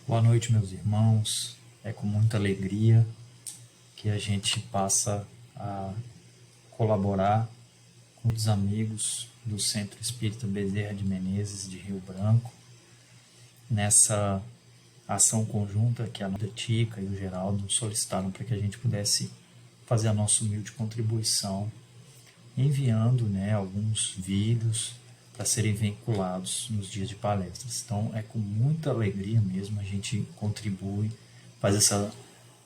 Boa noite, meus irmãos. É com muita alegria que a gente passa a colaborar com os amigos do Centro Espírita Bezerra de Menezes de Rio Branco nessa ação conjunta que a Tica e o Geraldo solicitaram para que a gente pudesse fazer a nossa humilde contribuição, enviando alguns vídeos para serem vinculados nos dias de palestras. Então é com muita alegria mesmo a gente contribui, faz essa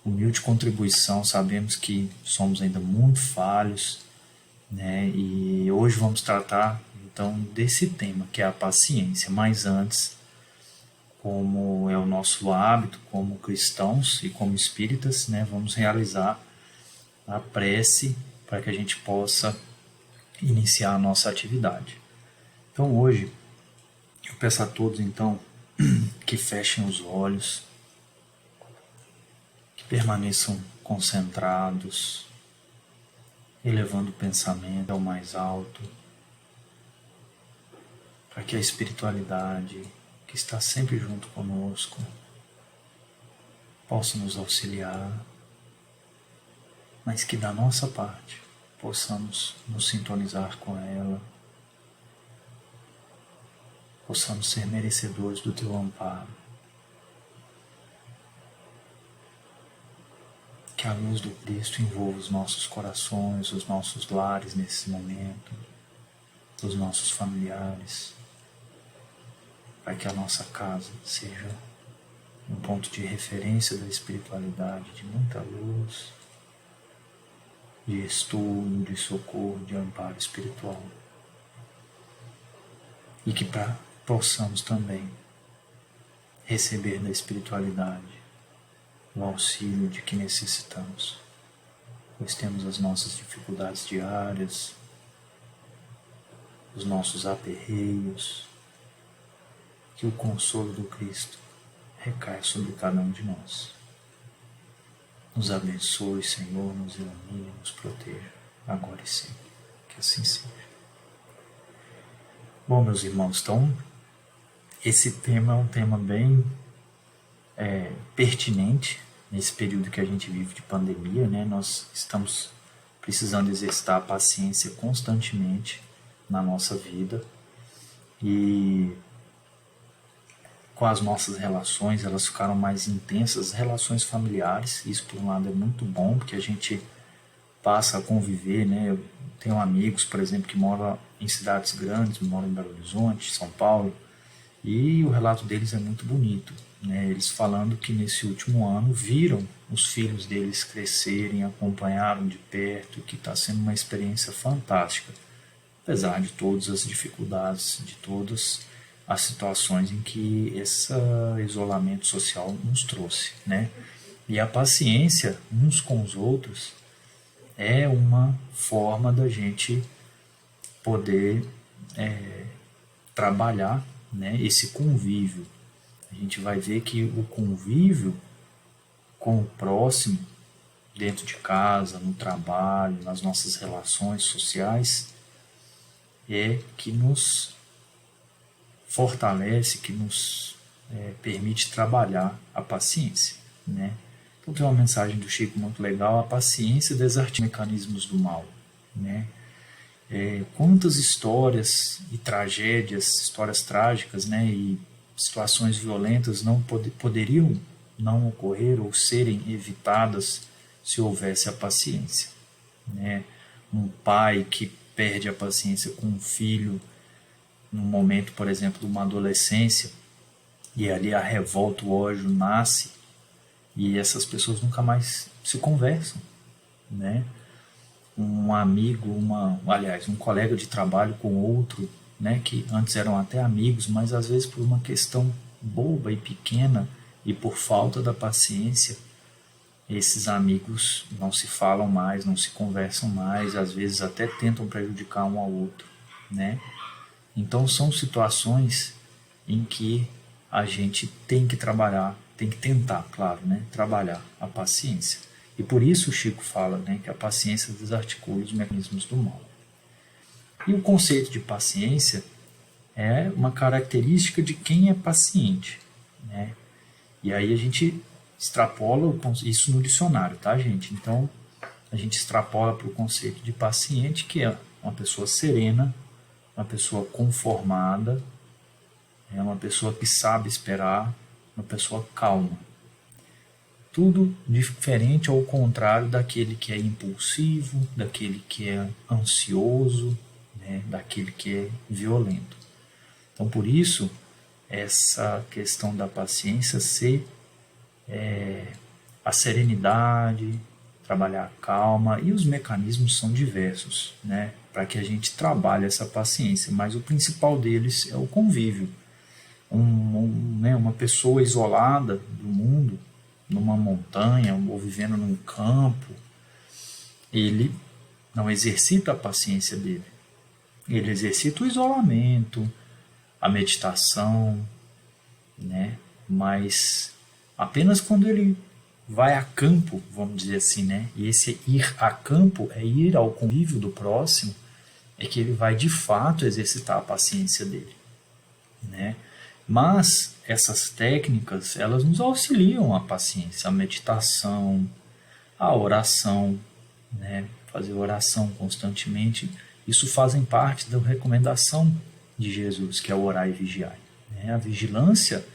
humilde contribuição. Sabemos que somos ainda muito falhos, e hoje vamos tratar então desse tema que é a paciência. Mas antes, como é o nosso hábito como cristãos e como espíritas, vamos realizar a prece para que a gente possa iniciar a nossa atividade. Então hoje eu peço a todos então que fechem os olhos, que permaneçam concentrados, elevando o pensamento ao mais alto, para que a espiritualidade que está sempre junto conosco possa nos auxiliar, mas que da nossa parte possamos nos sintonizar com ela, possamos ser merecedores do teu amparo. Que a luz do Cristo envolva os nossos corações, os nossos lares nesse momento, os nossos familiares, para que a nossa casa seja um ponto de referência da espiritualidade, de muita luz, de estudo, de socorro, de amparo espiritual. E que possamos também receber da espiritualidade o auxílio de que necessitamos, pois temos as nossas dificuldades diárias, os nossos aperreios, que o consolo do Cristo recai sobre cada um de nós. Nos abençoe, Senhor, nos ilumine, nos proteja, agora e sempre. Que assim seja. Bom, meus irmãos, então, esse tema é um tema bem pertinente nesse período que a gente vive de pandemia, Nós estamos precisando exercitar a paciência constantemente na nossa vida e com as nossas relações, elas ficaram mais intensas, relações familiares. Isso, por um lado, é muito bom, porque a gente passa a conviver, Eu tenho amigos, por exemplo, que moram em cidades grandes, moram em Belo Horizonte, São Paulo, e o relato deles é muito bonito, Eles falando que nesse último ano viram os filhos deles crescerem, acompanharam de perto, que está sendo uma experiência fantástica, apesar de todas as dificuldades, de todas as situações em que esse isolamento social nos trouxe, E a paciência uns com os outros é uma forma da gente poder trabalhar, esse convívio. A gente vai ver que o convívio com o próximo, dentro de casa, no trabalho, nas nossas relações sociais, é que nos fortalece, que nos permite trabalhar a paciência, Então tem uma mensagem do Chico muito legal: a paciência desarticula os mecanismos do mal, Quantas histórias e tragédias, histórias trágicas, e situações violentas não poderiam não ocorrer ou serem evitadas se houvesse a paciência, Um pai que perde a paciência com um filho no momento, por exemplo, de uma adolescência, e ali a revolta, o ódio nasce, e essas pessoas nunca mais se conversam, Um amigo, um colega de trabalho com outro, que antes eram até amigos, mas às vezes por uma questão boba e pequena e por falta da paciência, esses amigos não se falam mais, não se conversam mais, às vezes até tentam prejudicar um ao outro, Então são situações em que a gente tem que trabalhar, tem que tentar, claro, trabalhar a paciência. E por isso o Chico fala que a paciência desarticula os mecanismos do mal. E o conceito de paciência é uma característica de quem é paciente, E aí a gente extrapola isso no dicionário, tá, gente? Então, a gente extrapola para o conceito de paciente, que é uma pessoa serena, uma pessoa conformada, é uma pessoa que sabe esperar, uma pessoa calma. Tudo diferente ao contrário daquele que é impulsivo, daquele que é ansioso, né, daquele que é violento. Então, por isso, essa questão da paciência ser a serenidade, trabalhar a calma, e os mecanismos são diversos, né, para que a gente trabalhe essa paciência, mas o principal deles é o convívio. Uma pessoa isolada do mundo, numa montanha ou vivendo num campo, ele não exercita a paciência dele. Ele exercita o isolamento, a meditação, né? Mas apenas quando ele vai a campo, vamos dizer assim, né? E esse ir a campo é ir ao convívio do próximo, é que ele vai de fato exercitar a paciência dele, né? Mas essas técnicas, elas nos auxiliam a paciência, a meditação, a oração, né? Fazer oração constantemente, isso fazem parte da recomendação de Jesus, que é o orar e vigiar, né? A vigilância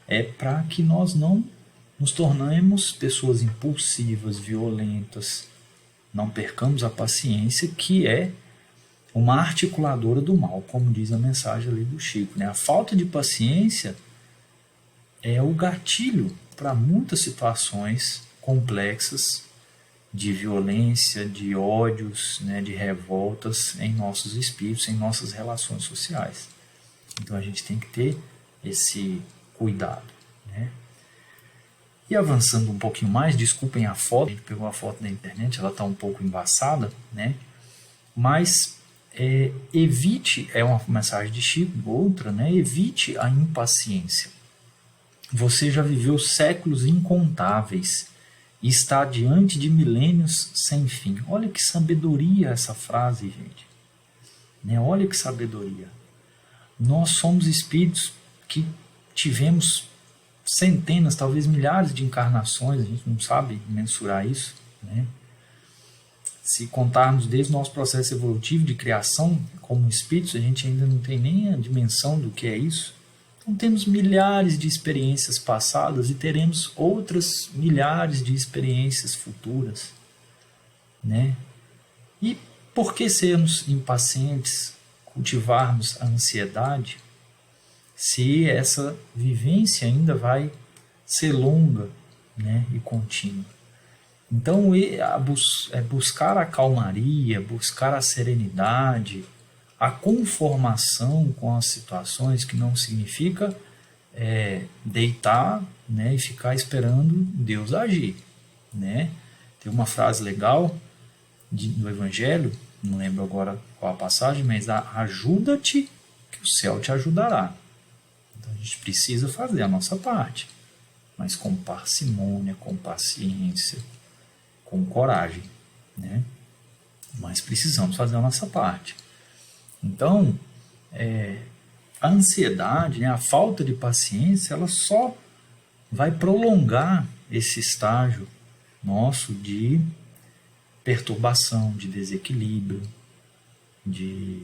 é para que nós não nos tornemos pessoas impulsivas, violentas, não percamos a paciência, que é uma articuladora do mal, como diz a mensagem ali do Chico, né? A falta de paciência é o gatilho para muitas situações complexas de violência, de ódios, né, de revoltas em nossos espíritos, em nossas relações sociais. Então a gente tem que ter esse cuidado, né? E avançando um pouquinho mais, desculpem a foto, a gente pegou a foto da internet, ela está um pouco embaçada, né? Mas evite, é uma mensagem de Chico, outra, né? Evite a impaciência. Você já viveu séculos incontáveis e está diante de milênios sem fim. Olha que sabedoria essa frase, gente. Né? Olha que sabedoria. Nós somos espíritos que tivemos centenas, talvez milhares de encarnações, a gente não sabe mensurar isso, né? Se contarmos desde o nosso processo evolutivo de criação como espíritos, a gente ainda não tem nem a dimensão do que é isso. Então temos milhares de experiências passadas e teremos outras milhares de experiências futuras, né? E por que sermos impacientes, cultivarmos a ansiedade, se essa vivência ainda vai ser longa, né, e contínua? Então, buscar a calmaria, buscar a serenidade, a conformação com as situações, que não significa deitar, né, e ficar esperando Deus agir, né? Tem uma frase legal do Evangelho, não lembro agora qual a passagem, mas ajuda-te que o céu te ajudará. Então a gente precisa fazer a nossa parte, mas com parcimônia, com paciência, com coragem, né? Mas precisamos fazer a nossa parte. Então, a ansiedade, né, a falta de paciência, ela só vai prolongar esse estágio nosso de perturbação, de desequilíbrio, de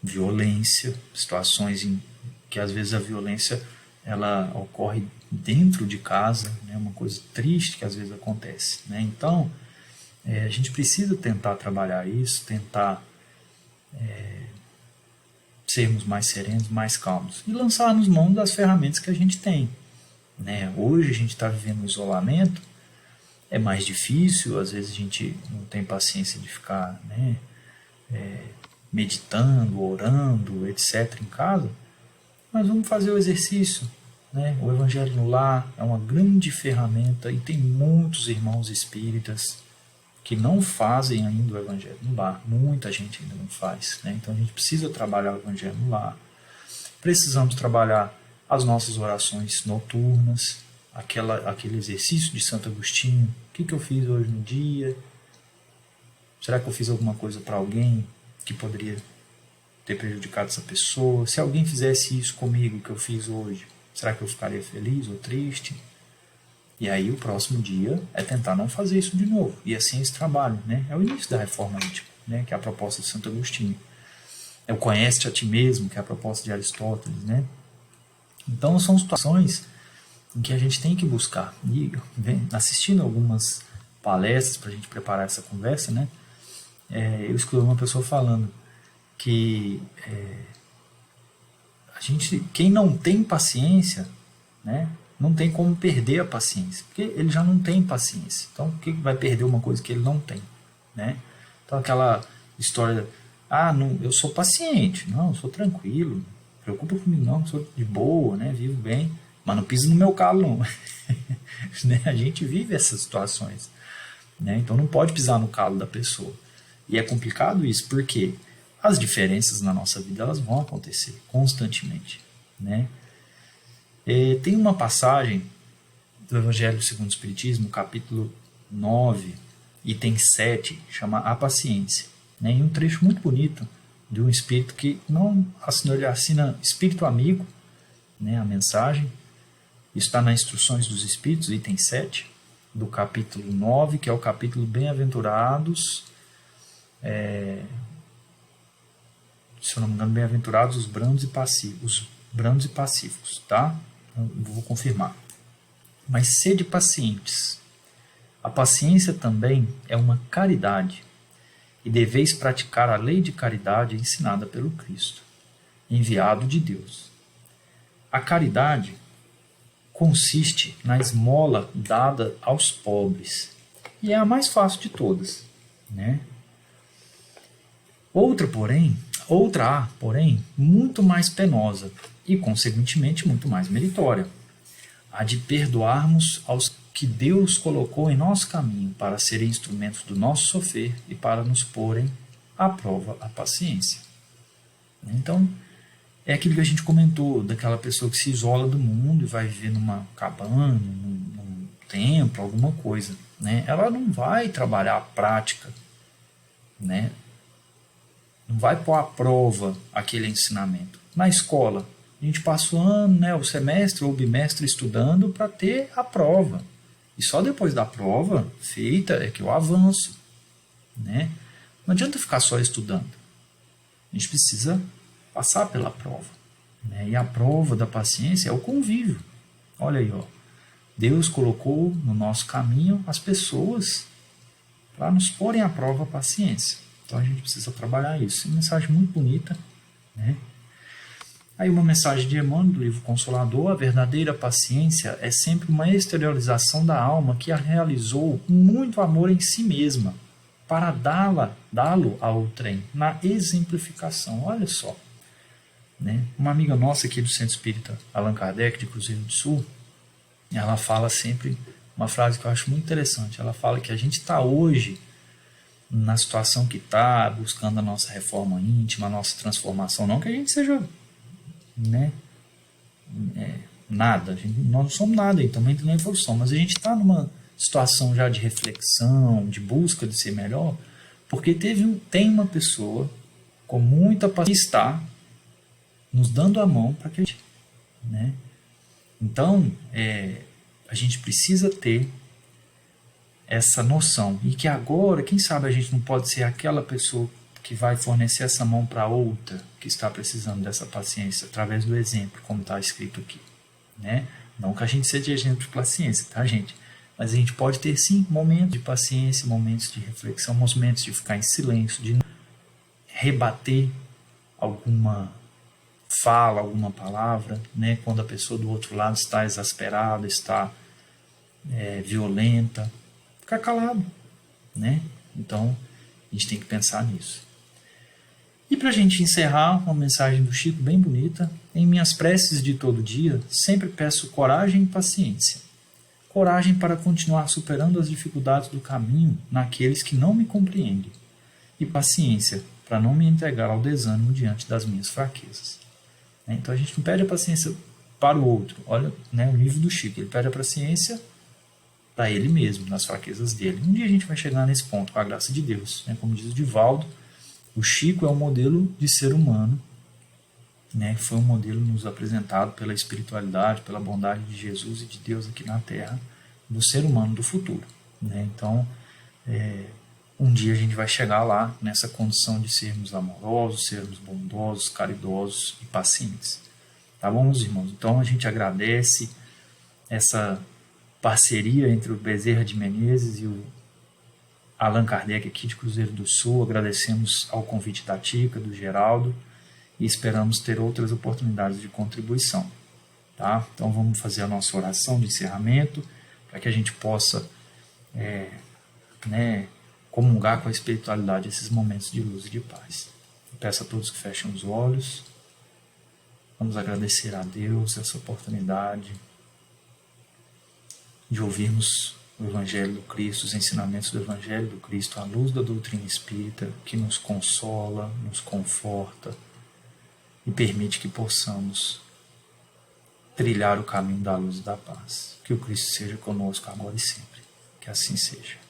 violência, situações em que às vezes a violência ela ocorre dentro de casa, né, uma coisa triste que às vezes acontece, né? Então, a gente precisa tentar trabalhar isso, tentar sermos mais serenos, mais calmos e lançarmos mão das ferramentas que a gente tem, né? Hoje a gente está vivendo um isolamento, é mais difícil, às vezes a gente não tem paciência de ficar, né, meditando, orando, etc. em casa, mas vamos fazer o exercício, né? O Evangelho no Lar é uma grande ferramenta e tem muitos irmãos espíritas que não fazem ainda o Evangelho no Lar. Muita gente ainda não faz, né? Então a gente precisa trabalhar o Evangelho no Lar. Precisamos trabalhar as nossas orações noturnas, aquele exercício de Santo Agostinho. O que eu fiz hoje no dia? Será que eu fiz alguma coisa para alguém que poderia ter prejudicado essa pessoa? Se alguém fizesse isso comigo que eu fiz hoje, será que eu ficaria feliz ou triste? E aí o próximo dia é tentar não fazer isso de novo. E assim eles trabalham, né? É o início da reforma íntima, né? Que é a proposta de Santo Agostinho. É o conhece-te a ti mesmo, que é a proposta de Aristóteles, né? Então são situações em que a gente tem que buscar. E assistindo algumas palestras para a gente preparar essa conversa, né? Eu escutei uma pessoa falando que quem não tem paciência, né, não tem como perder a paciência, porque ele já não tem paciência. Então, por que vai perder uma coisa que ele não tem, né? Então, aquela história, não, eu sou paciente, não, eu sou tranquilo, não preocupa comigo não, eu sou de boa, né, vivo bem, mas não piso no meu calo não. Né? A gente vive essas situações, né? Então não pode pisar no calo da pessoa. E é complicado isso, porque as diferenças na nossa vida elas vão acontecer constantemente, né? Tem uma passagem do Evangelho segundo o Espiritismo, capítulo 9, item 7, chama A Paciência, né? E um trecho muito bonito de um espírito que não assinou, ele assina Espírito Amigo, né? A mensagem está nas Instruções dos Espíritos, item 7, do capítulo 9, que é o capítulo Bem-aventurados, se eu não me engano, bem-aventurados os brandos e pacíficos, tá? Eu vou confirmar. Mas sede pacientes. A paciência também é uma caridade, e deveis praticar a lei de caridade ensinada pelo Cristo, enviado de Deus. A caridade consiste na esmola dada aos pobres, e é a mais fácil de todas, né? Outra, porém, muito mais penosa e, consequentemente, muito mais meritória. A de perdoarmos aos que Deus colocou em nosso caminho para serem instrumentos do nosso sofrer e para nos porem à prova a paciência. Então, é aquilo que a gente comentou, daquela pessoa que se isola do mundo e vai viver numa cabana, num templo, alguma coisa, né? Ela não vai trabalhar a prática, né? Não vai pôr à prova aquele ensinamento. Na escola, a gente passa o ano, né, o semestre ou o bimestre estudando para ter a prova. E só depois da prova feita é que eu avanço, né? Não adianta ficar só estudando. A gente precisa passar pela prova, né? E a prova da paciência é o convívio. Olha aí, ó. Deus colocou no nosso caminho as pessoas para nos porem à prova a paciência. Então a gente precisa trabalhar isso. Uma mensagem muito bonita, né? Aí uma mensagem de Emmanuel, do livro Consolador: a verdadeira paciência é sempre uma exteriorização da alma que a realizou muito amor em si mesma, para dá-lo a outrem, na exemplificação. Olha só, né? Uma amiga nossa aqui do Centro Espírita Allan Kardec, de Cruzeiro do Sul, ela fala sempre uma frase que eu acho muito interessante. Ela fala que a gente está hoje na situação que está, buscando a nossa reforma íntima, a nossa transformação, não que a gente seja, né, nada, nós não somos nada, então também tem uma evolução, mas a gente está numa situação já de reflexão, de busca de ser melhor, porque tem uma pessoa com muita paciência que está nos dando a mão para acreditar, né? Então, a gente precisa ter essa noção, e que agora, quem sabe a gente não pode ser aquela pessoa que vai fornecer essa mão para outra que está precisando dessa paciência, através do exemplo, como está escrito aqui, né? Não que a gente seja exemplo de paciência, tá, gente? Mas a gente pode ter, sim, momentos de paciência, momentos de reflexão, momentos de ficar em silêncio, de rebater alguma fala, alguma palavra, né? Quando a pessoa do outro lado está exasperada, está violenta, ficar calado, né? Então, a gente tem que pensar nisso. E para a gente encerrar, uma mensagem do Chico bem bonita: em minhas preces de todo dia, sempre peço coragem e paciência. Coragem para continuar superando as dificuldades do caminho naqueles que não me compreendem. E paciência para não me entregar ao desânimo diante das minhas fraquezas. Então a gente não pede a paciência para o outro. Olha, né, o livro do Chico, ele pede a paciência para ele mesmo, nas fraquezas dele. Um dia a gente vai chegar nesse ponto, com a graça de Deus, né? Como diz o Divaldo, o Chico é um modelo de ser humano, né? Foi um modelo nos apresentado pela espiritualidade, pela bondade de Jesus e de Deus aqui na Terra, do ser humano do futuro, né? Então, um dia a gente vai chegar lá nessa condição de sermos amorosos, sermos bondosos, caridosos e pacientes. Tá bom, meus irmãos? Então a gente agradece essa parceria entre o Bezerra de Menezes e o Allan Kardec aqui de Cruzeiro do Sul. Agradecemos ao convite da Tica, do Geraldo, e esperamos ter outras oportunidades de contribuição. Tá? Então vamos fazer a nossa oração de encerramento para que a gente possa comungar com a espiritualidade esses momentos de luz e de paz. Eu peço a todos que fechem os olhos. Vamos agradecer a Deus essa oportunidade de ouvirmos o Evangelho do Cristo, os ensinamentos do Evangelho do Cristo, à luz da doutrina espírita, que nos consola, nos conforta e permite que possamos trilhar o caminho da luz e da paz. Que o Cristo seja conosco agora e sempre. Que assim seja.